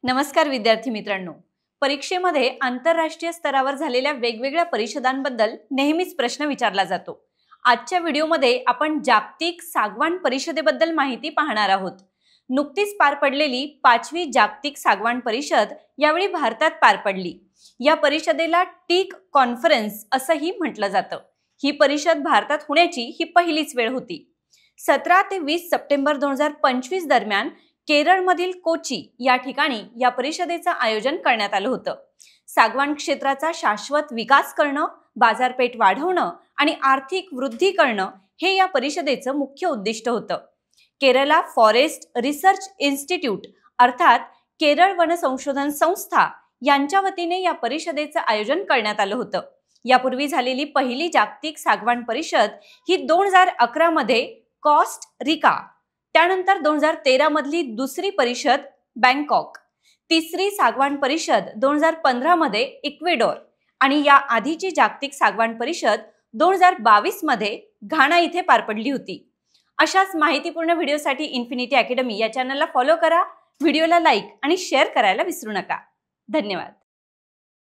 नमस्कार विद्यार्थी मित्रांनो, परीक्षेमध्ये आंतरराष्ट्रीय स्तरावर झालेल्या वेगवेगळ्या परिषदांबद्दल नेहमीच प्रश्न विचारला जातो। आजच्या व्हिडिओमध्ये आपण जागतिक सागवान परिषदेबद्दल माहिती पाहणार आहोत। नुकतीच पार पडलेली 5वी जागतिक सागवान परिषद यावेळी भारतात पार पडली। या परिषदेला टीक कॉन्फरन्स असंही म्हटलं जातं। ही परिषद भारतात होण्याची ही पहिलीच वेळ होती। 17 ते 20 सप्टेंबर 2025 दरम्यान केरळमधील कोची या ठिकाणी या परिषदेचं आयोजन करण्यात आलं होतं। सागवान क्षेत्राचा शाश्वत विकास करणं, बाजारपेठ वाढवणं आणि आर्थिक वृद्धी करणं हे या परिषदेचं मुख्य उद्दिष्ट होतं। केरला फॉरेस्ट रिसर्च इन्स्टिट्यूट अर्थात केरळ वन संशोधन संस्था यांच्या वतीने या परिषदेचं आयोजन करण्यात आलं होतं। यापूर्वी झालेली पहिली जागतिक सागवान परिषद ही 2011 मध्ये कॉस्ट रिका, त्यानंतर 2013 मधली दुसरी परिषद बँकॉक, तिसरी सागवान परिषद 2015 मध्ये इक्वेडोर आणि या आधीची जागतिक सागवान परिषद 2022 मध्ये घाना इथे पार पडली होती। अशाच माहितीपूर्ण व्हिडिओसाठी इन्फिनिटी अकॅडमी या चॅनलला फॉलो करा, व्हिडिओला लाईक आणि शेअर करायला विसरू नका। धन्यवाद।